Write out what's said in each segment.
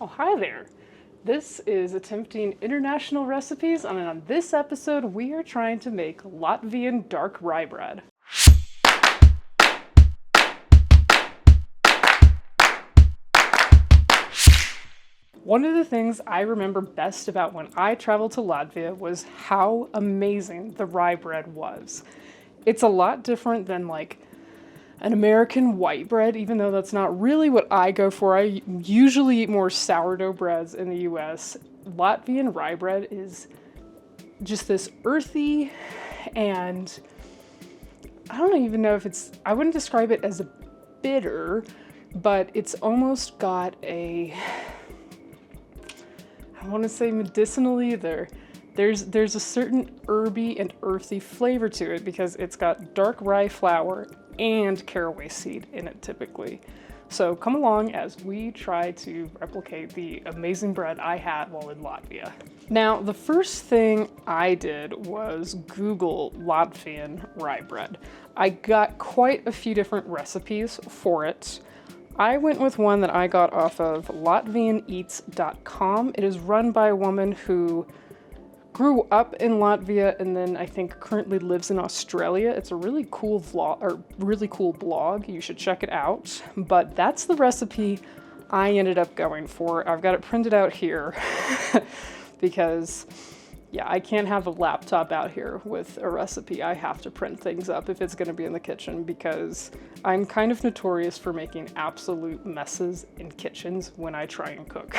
Oh, hi there. This is Attempting International Recipes, and on this episode, we are trying to make Latvian Dark Rye Bread. One of the things I remember best about when I traveled to Latvia was how amazing the rye bread was. It's a lot different than like an American white bread, even though that's not really what I go for. I usually eat more sourdough breads in the US. Latvian rye bread is just this earthy, and I don't even know if I wouldn't describe it as a bitter, but it's almost got I want to say medicinally there's a certain herby and earthy flavor to it because it's got dark rye flour and caraway seed in it typically. So come along as we try to replicate the amazing bread I had while in Latvia. Now, the first thing I did was Google Latvian rye bread. I got quite a few different recipes for it. I went with one that I got off of latvianeats.com. It is run by a woman who grew up in Latvia and then I think currently lives in Australia. It's a really cool blog. You should check it out. But that's the recipe I ended up going for. I've got it printed out here because yeah, I can't have a laptop out here with a recipe. I have to print things up if it's going to be in the kitchen because I'm kind of notorious for making absolute messes in kitchens when I try and cook.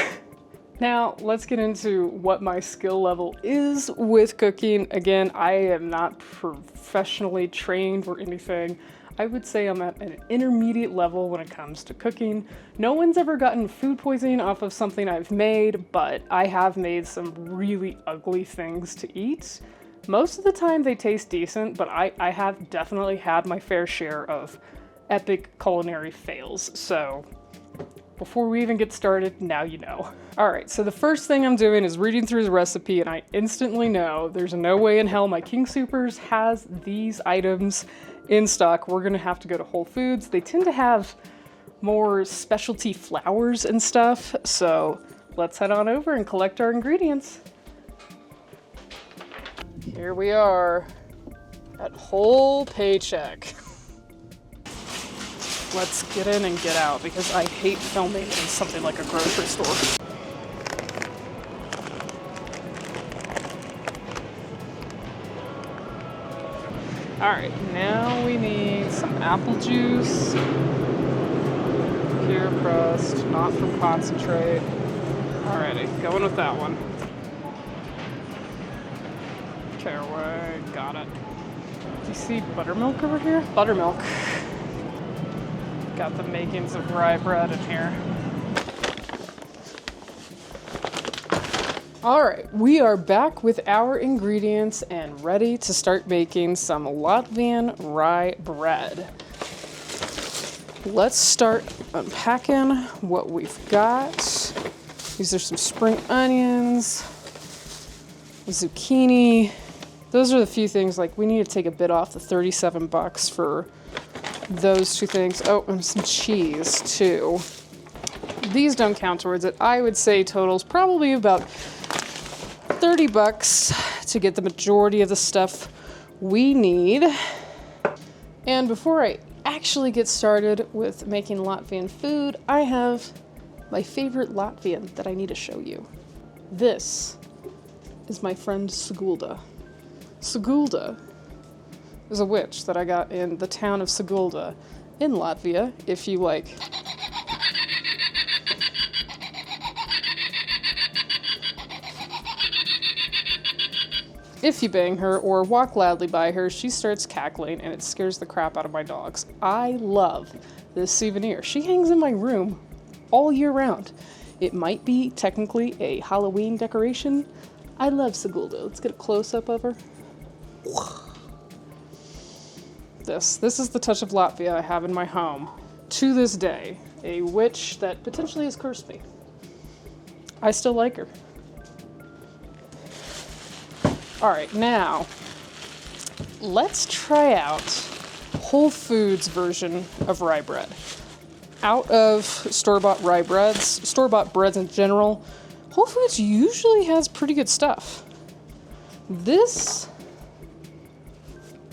Now, let's get into what my skill level is with cooking. Again, I am not professionally trained or anything. I would say I'm at an intermediate level when it comes to cooking. No one's ever gotten food poisoning off of something I've made, but I have made some really ugly things to eat. Most of the time they taste decent, but I have definitely had my fair share of epic culinary fails. So before we even get started, now you know. All right, so the first thing I'm doing is reading through the recipe, and I instantly know there's no way in hell my King Soopers has these items in stock. We're gonna have to go to Whole Foods. They tend to have more specialty flours and stuff, so let's head on over and collect our ingredients. Here we are at Whole Paycheck. Let's get in and get out because I hate filming in something like a grocery store. All right, now we need some apple juice, pure pressed, not from concentrate. Alrighty, going with that one. Caraway, got it. Do you see buttermilk over here? Buttermilk. Got the makings of rye bread in here. All right, we are back with our ingredients and ready to start making some Latvian rye bread. Let's start unpacking what we've got. These are some spring onions, zucchini. Those are the few things, like we need to take a bit off the $37 for those two things. Oh, and some cheese too. These don't count towards it. I would say totals probably about $30 to get the majority of the stuff we need. And before I actually get started with making Latvian food, I have my favorite Latvian that I need to show you. This is my friend Sigulda. Sigulda is a witch that I got in the town of Sigulda in Latvia. If you like If you bang her or walk loudly by her, she starts cackling and it scares the crap out of my dogs. I love this souvenir. She hangs in my room all year round. It might be technically a Halloween decoration. I love Sigulda. Let's get a close-up of her. This is the touch of Latvia I have in my home to this day. A witch that potentially has cursed me. I still like her. All right, now let's try out Whole Foods version of rye bread. out of store-bought rye breads, store-bought breads in general, Whole Foods usually has pretty good stuff. This,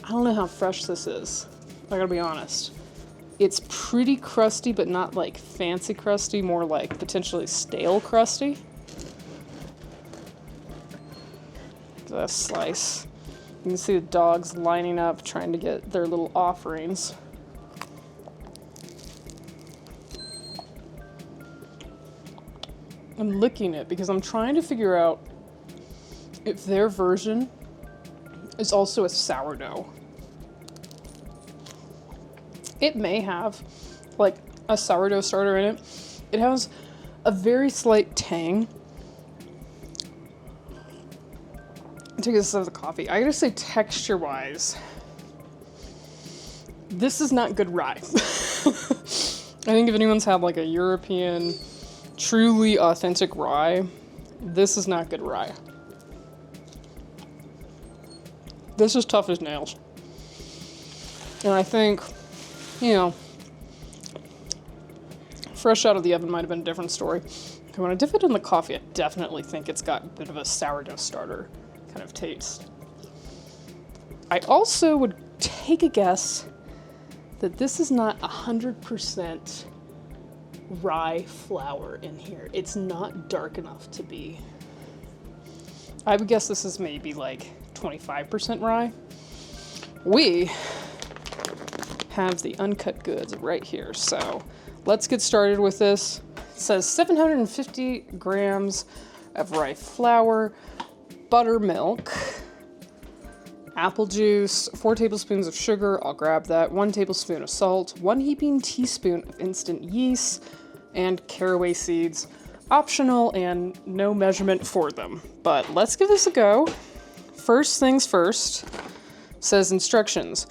I don't know how fresh this is. I gotta be honest. It's pretty crusty, but not like fancy crusty, more like potentially stale crusty. A slice. You can see the dogs lining up trying to get their little offerings. I'm licking it because I'm trying to figure out if their version is also a sourdough. It may have like a sourdough starter in it. It has a very slight tang. Take a sip of the coffee. I gotta say, texture wise, this is not good rye. I think if anyone's had like a European, truly authentic rye, this is not good rye. This is tough as nails. And I think, you know, fresh out of the oven might have been a different story. When I dip it in the coffee, I definitely think it's got a bit of a sourdough starter kind of taste. I also would take a guess that this is not 100% rye flour in here. It's not dark enough to be. I would guess this is maybe like 25% rye. We have the uncut goods right here, so let's get started with this. It says 750 grams of rye flour, buttermilk, apple juice, 4 tablespoons of sugar, I'll grab that, 1 tablespoon of salt, 1 heaping teaspoon of instant yeast, and caraway seeds. Optional and no measurement for them. But let's give this a go. First things first, says instructions.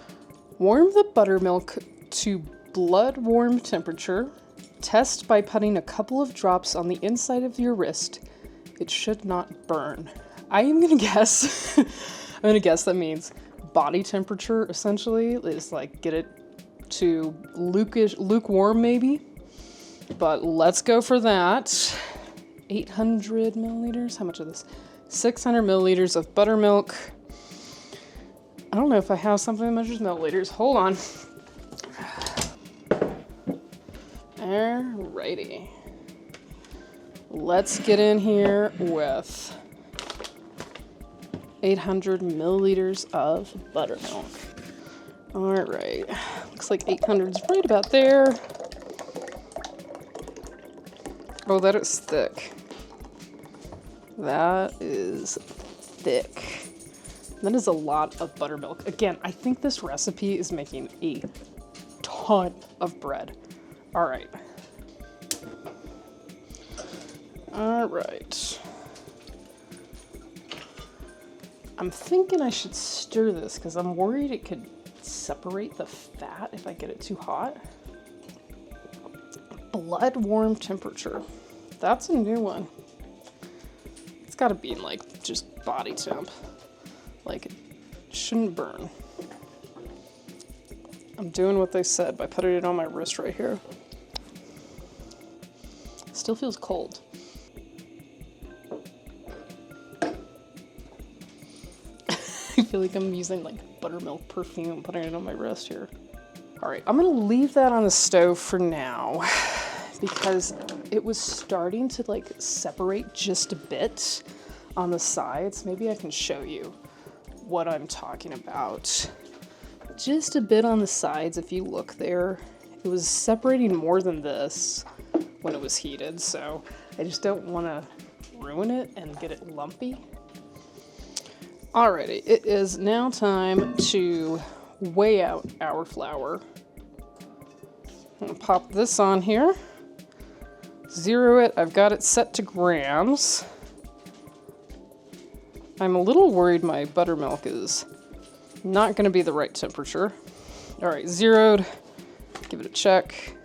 Warm the buttermilk to blood warm temperature. Test by putting a couple of drops on the inside of your wrist. It should not burn. I am gonna guess, that means body temperature, essentially, is like get it to lukewarm maybe, but let's go for that. 800 milliliters, how much of this? 600 milliliters of buttermilk. I don't know if I have something that measures milliliters, hold on. Alrighty. Let's get in here with 800 milliliters of buttermilk. All right, looks like 800 is right about there. Oh, that is thick. That is thick. That is a lot of buttermilk. Again, I think this recipe is making a ton of bread. All right. All right. I'm thinking I should stir this because I'm worried it could separate the fat if I get it too hot. Blood warm temperature. That's a new one. It's got to be in like just body temp. Like it shouldn't burn. I'm doing what they said by putting it on my wrist right here. Still feels cold. I feel like I'm using like buttermilk perfume, putting it on my wrist here. All right, I'm gonna leave that on the stove for now because it was starting to like separate just a bit on the sides. Maybe I can show you what I'm talking about. Just a bit on the sides, if you look there, it was separating more than this when it was heated, so I just don't want to ruin it and get it lumpy. Alrighty, it is now time to weigh out our flour. I'm gonna pop this on here, zero it. I've got it set to grams. I'm a little worried my buttermilk is not going to be the right temperature. All right, zeroed. Give it a check.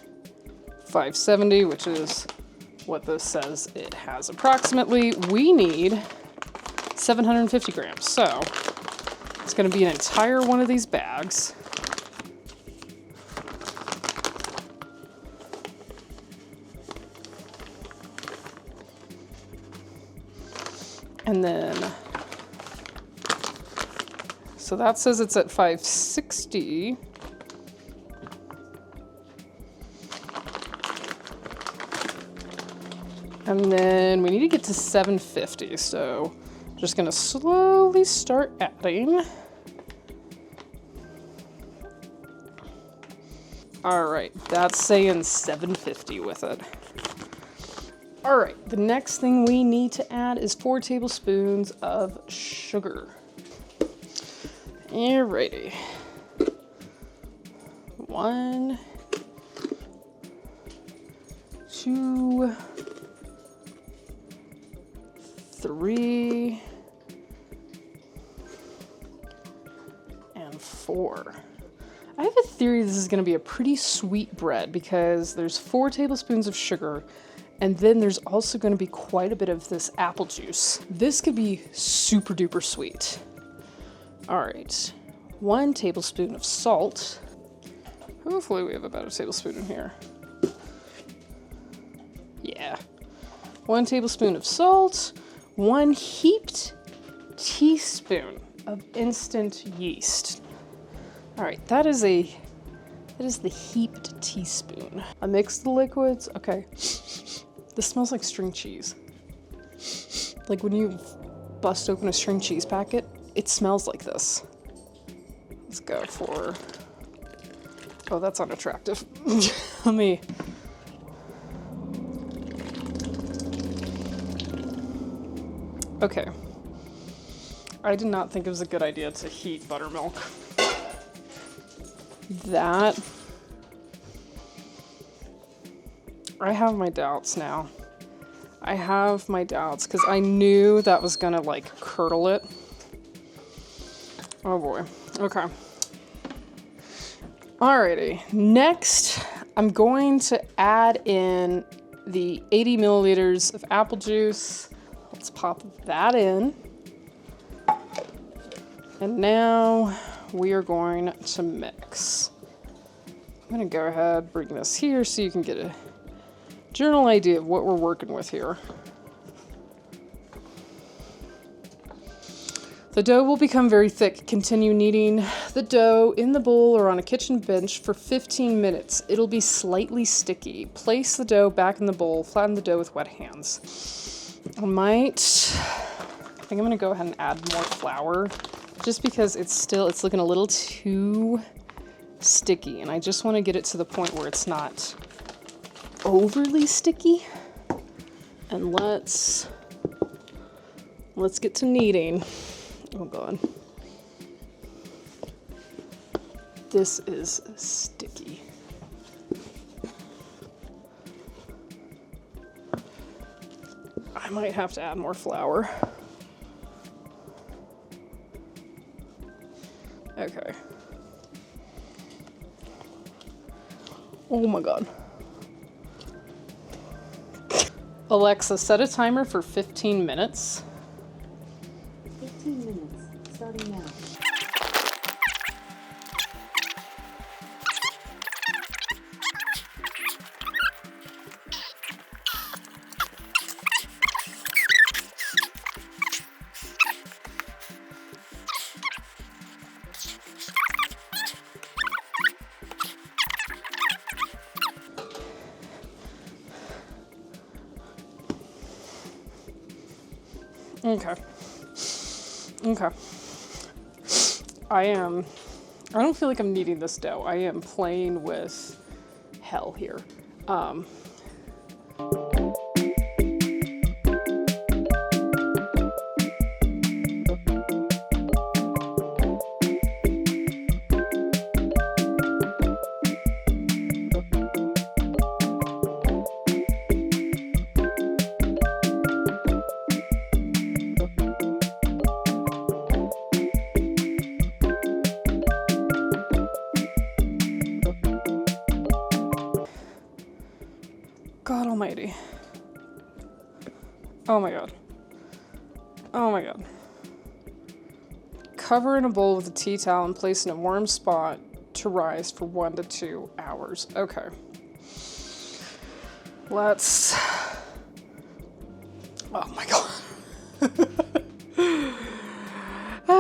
570, which is what this says it has approximately. We need 750 grams. So it's going to be an entire one of these bags. And then, so that says it's at 560. And then we need to get to 750. So just gonna slowly start adding. All right, that's saying 750 with it. All right, the next thing we need to add is 4 tablespoons of sugar. Alrighty. 1, 2, 3, and 4. I have a theory this is going to be a pretty sweet bread because there's 4 tablespoons of sugar, and then there's also going to be quite a bit of this apple juice. This could be super duper sweet. All right, 1 tablespoon of salt. Hopefully we have about a tablespoon in here. Yeah. 1 tablespoon of salt, 1 heaped teaspoon of instant yeast. All right, that is the heaped teaspoon. I mix the liquids. Okay. This smells like string cheese. Like when you bust open a string cheese packet, it smells like this. Let's go for, oh, that's unattractive. Let me, okay. I did not think it was a good idea to heat buttermilk. That, I have my doubts now. I have my doubts because I knew that was gonna like curdle it. Oh boy, okay. Alrighty, next I'm going to add in the 80 milliliters of apple juice. Let's pop that in. And now we are going to mix. I'm gonna go ahead, bring this here so you can get a general idea of what we're working with here. The dough will become very thick. Continue kneading the dough in the bowl or on a kitchen bench for 15 minutes. It'll be slightly sticky. Place the dough back in the bowl. Flatten the dough with wet hands. I think I'm gonna go ahead and add more flour just because it's looking a little too sticky, and I just want to get it to the point where it's not overly sticky. And let's get to kneading. Oh god. This is sticky. I might have to add more flour. Okay. Oh my god. Alexa, set a timer for 15 minutes. 15 minutes, starting now. Okay. Okay. I don't feel like I'm kneading this dough. I am playing with hell here. God almighty. Oh my god. Oh my god. Cover in a bowl with a tea towel and place in a warm spot to rise for 1 to 2 hours. Okay. Let's... Oh my god.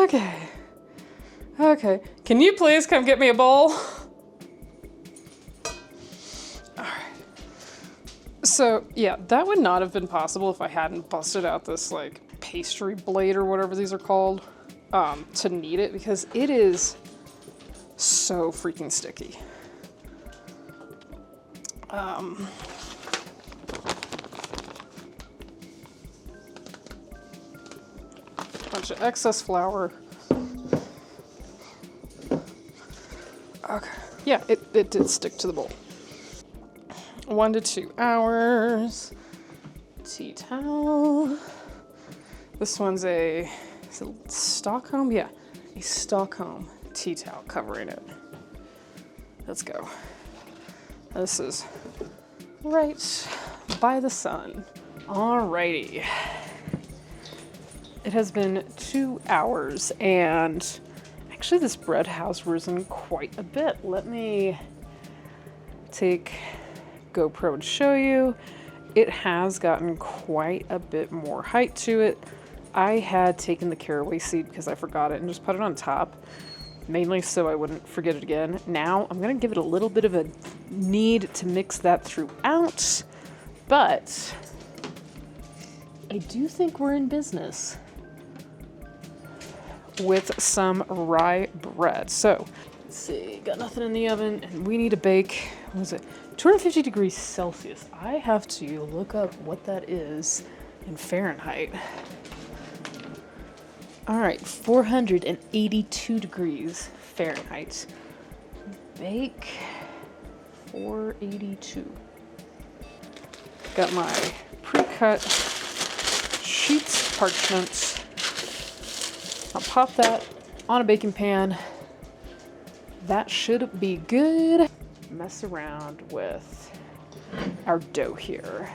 Okay. Okay. Can you please come get me a bowl? So, yeah, that would not have been possible if I hadn't busted out this, like, pastry blade or whatever these are called, to knead it, because it is so freaking sticky. Bunch of excess flour. Okay. Yeah, it did stick to the bowl. 1 to 2 hours. Tea towel. This one's is it Stockholm? Yeah, a Stockholm tea towel covering it. Let's go. This is right by the sun. Alrighty. It has been 2 hours and actually this bread has risen quite a bit. Let me take GoPro to show you. It has gotten quite a bit more height to it. I had taken the caraway seed because I forgot it and just put it on top, mainly so I wouldn't forget it again. Now I'm gonna give it a little bit of a knead to mix that throughout, but I do think we're in business with some rye bread. So let's see, got nothing in the oven and we need to bake, what is it? 250 degrees Celsius. I have to look up what that is in Fahrenheit. All right, 482 degrees Fahrenheit. Bake 482. Got my pre-cut sheets of parchment. I'll pop that on a baking pan. That should be good. Mess around with our dough here.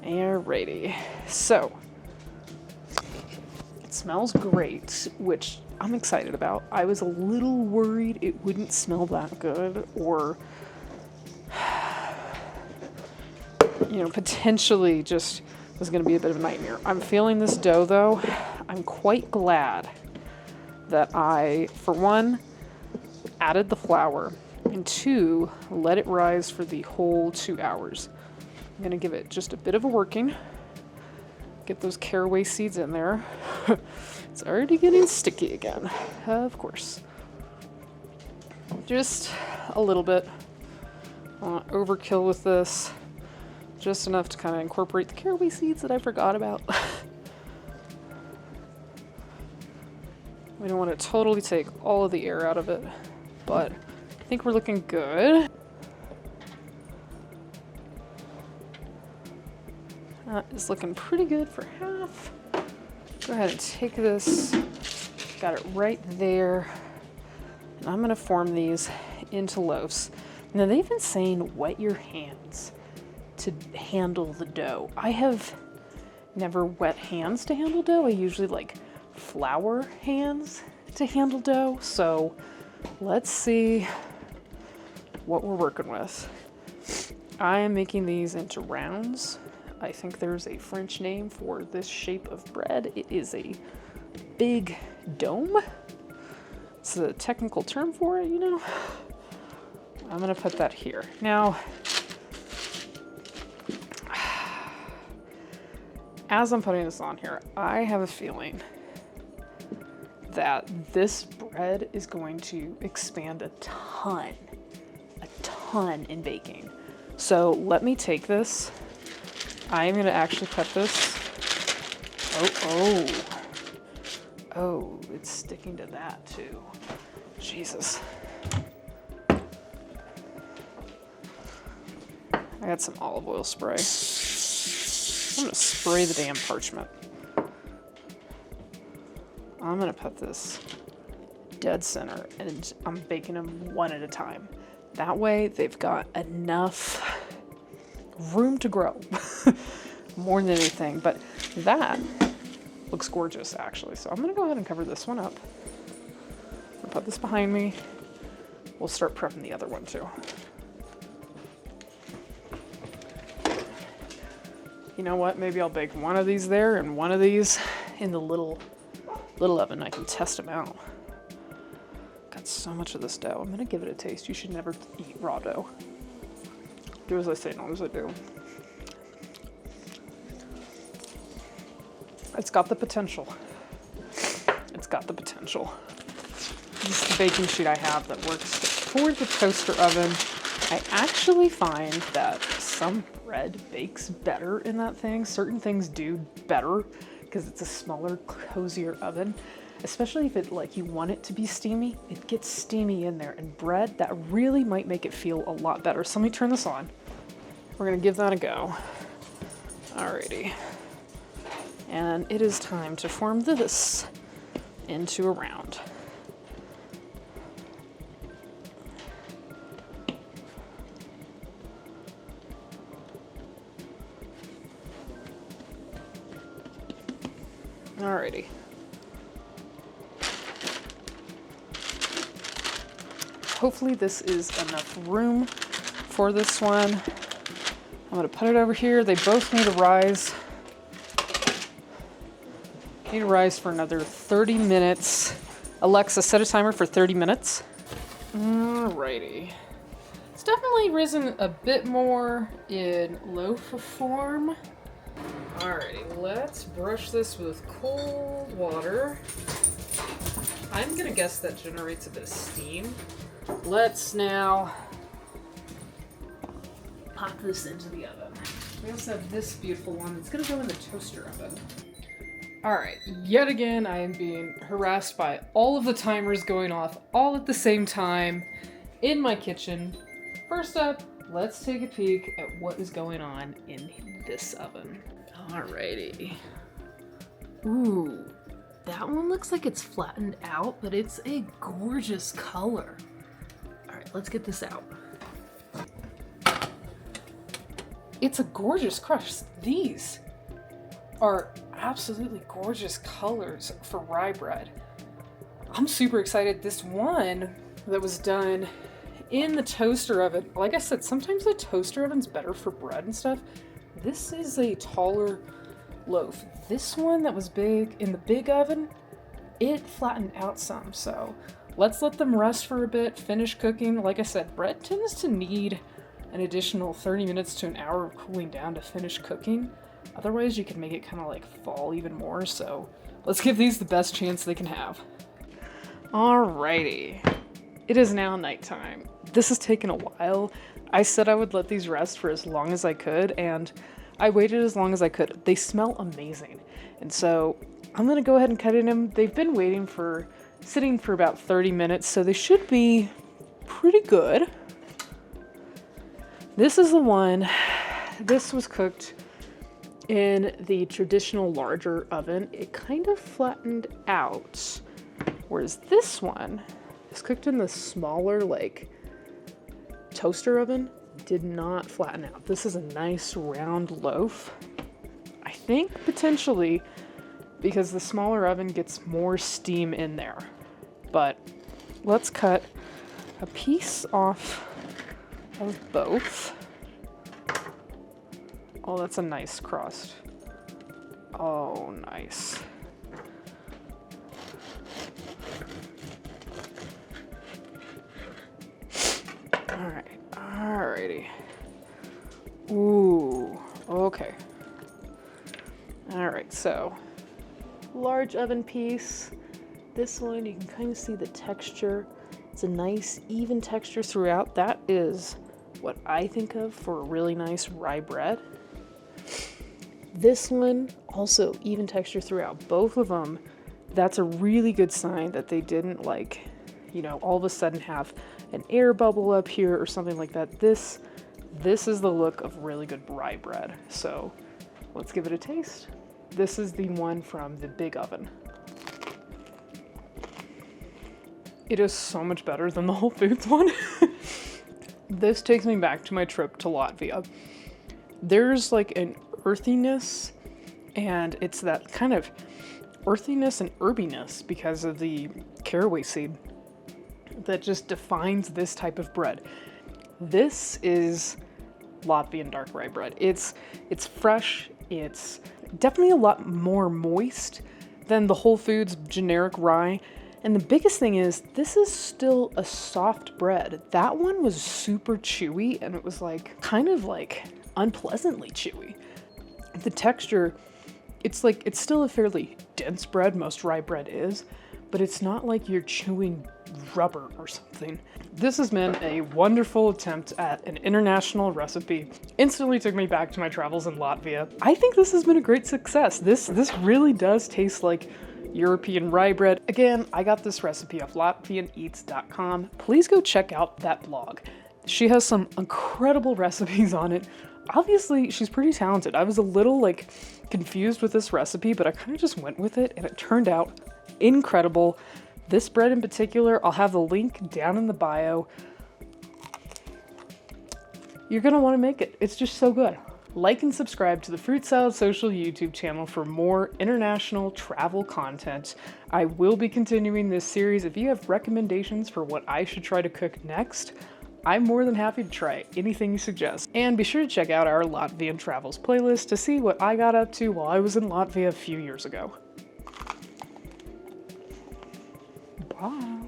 Alrighty. So, it smells great, which I'm excited about. I was a little worried it wouldn't smell that good, or, you know, potentially just was going to be a bit of a nightmare. I'm feeling this dough though. I'm quite glad that I, for one, added the flour, and 2, let it rise for the whole 2 hours. I'm going to give it just a bit of a working. Get those caraway seeds in there. It's already getting sticky again, of course. Just a little bit. I want to overkill with this. Just enough to kind of incorporate the caraway seeds that I forgot about. We don't want to totally take all of the air out of it, but I think we're looking good. That is looking pretty good for half. Go ahead and take this, got it right there. And I'm gonna form these into loaves. Now they've been saying wet your hands to handle the dough. I have never wet hands to handle dough. I usually like flour hands to handle dough. So let's see what we're working with. I am making these into rounds. I think there's a French name for this shape of bread. It is a big dome. It's a technical term for it, you know. I'm gonna put that here. Now, as I'm putting this on here, I have a feeling that this bread is going to expand a ton in baking. So let me take this. I am gonna actually cut this. Oh, it's sticking to that too. Jesus. I got some olive oil spray. I'm gonna spray the damn parchment. I'm gonna put this dead center and I'm baking them one at a time. That way they've got enough room to grow more than anything, but that looks gorgeous actually. So I'm gonna go ahead and cover this one up. I'm gonna put this behind me. We'll start prepping the other one too. You know what? Maybe I'll bake one of these there and one of these in the little little oven, I can test them out. Got so much of this dough. I'm gonna give it a taste. You should never eat raw dough. Do as I say, not as I do. It's got the potential. It's got the potential. This is the baking sheet I have that works for the toaster oven. I actually find that some bread bakes better in that thing. Certain things do better because it's a smaller, cozier oven. Especially if it, like, you want it to be steamy, it gets steamy in there. And bread, that really might make it feel a lot better. So let me turn this on. We're gonna give that a go. Alrighty. And it is time to form this into a round. Alrighty. Hopefully this is enough room for this one. I'm gonna put it over here. They both need to rise. Need to rise for another 30 minutes. Alexa, set a timer for 30 minutes. Alrighty. It's definitely risen a bit more in loaf form. Alrighty, let's brush this with cold water. I'm gonna guess that generates a bit of steam. Let's now pop this into the oven. We also have this beautiful one. It's gonna go in the toaster oven. Alright, yet again I am being harassed by all of the timers going off all at the same time in my kitchen. First up, let's take a peek at what is going on in this oven. Alrighty. Ooh, that one looks like it's flattened out, but it's a gorgeous color. Alright, let's get this out. It's a gorgeous crush. These are absolutely gorgeous colors for rye bread. I'm super excited. This one that was done in the toaster oven, like I said, sometimes the toaster oven's better for bread and stuff. This is a taller loaf. This one that was big in the big oven, it flattened out some. So let's let them rest for a bit, finish cooking. Like I said, bread tends to need an additional 30 minutes to an hour of cooling down to finish cooking. Otherwise, you can make it kind of like fall even more. So let's give these the best chance they can have. Alrighty. It is now nighttime. This has taken a while. I said I would let these rest for as long as I could, and I waited as long as I could. They smell amazing. And so I'm gonna go ahead and cut in them. They've been sitting for about 30 minutes, so they should be pretty good. This is the one, this was cooked in the traditional larger oven. It kind of flattened out, whereas this one is cooked in the smaller, like, toaster oven. Did not flatten out. This is a nice round loaf. I think potentially because the smaller oven gets more steam in there. But let's cut a piece off of both. Oh, that's a nice crust. Oh, nice. Alrighty. Ooh, okay. Alright, so large oven piece. This one, you can kind of see the texture. It's a nice, even texture throughout. That is what I think of for a really nice rye bread. This one, also even texture throughout. Both of them, that's a really good sign that they didn't, like, you know, all of a sudden have an air bubble up here or something like that. This is the look of really good rye bread. So let's give it a taste. This is the one from the big oven. It is so much better than the Whole Foods one. This takes me back to my trip to Latvia. There's like an earthiness, and it's that kind of earthiness and herbiness because of the caraway seed that just defines this type of bread. This is Latvian Dark Rye Bread. It's fresh, it's definitely a lot more moist Then the Whole Foods generic rye. And the biggest thing is, this is still a soft bread. That one was super chewy, and it was like, kind of like unpleasantly chewy. The texture, it's still a fairly dense bread, most rye bread is, but it's not like you're chewing rubber or something. This has been a wonderful attempt at an international recipe. Instantly took me back to my travels in Latvia. I think this has been a great success. This really does taste like European rye bread. Again, I got this recipe off latvianeats.com. Please go check out that blog. She has some incredible recipes on it. Obviously, she's pretty talented. I was a little like confused with this recipe, but I kind of just went with it and it turned out incredible. This bread in particular, I'll have the link down in the bio. You're gonna want to make it. It's just so good. Like and subscribe to the Fruit Salad Social YouTube channel for more international travel content. I will be continuing this series. If you have recommendations for what I should try to cook next, I'm more than happy to try anything you suggest. And be sure to check out our Latvian Travels playlist to see what I got up to while I was in Latvia a few years ago. Bye.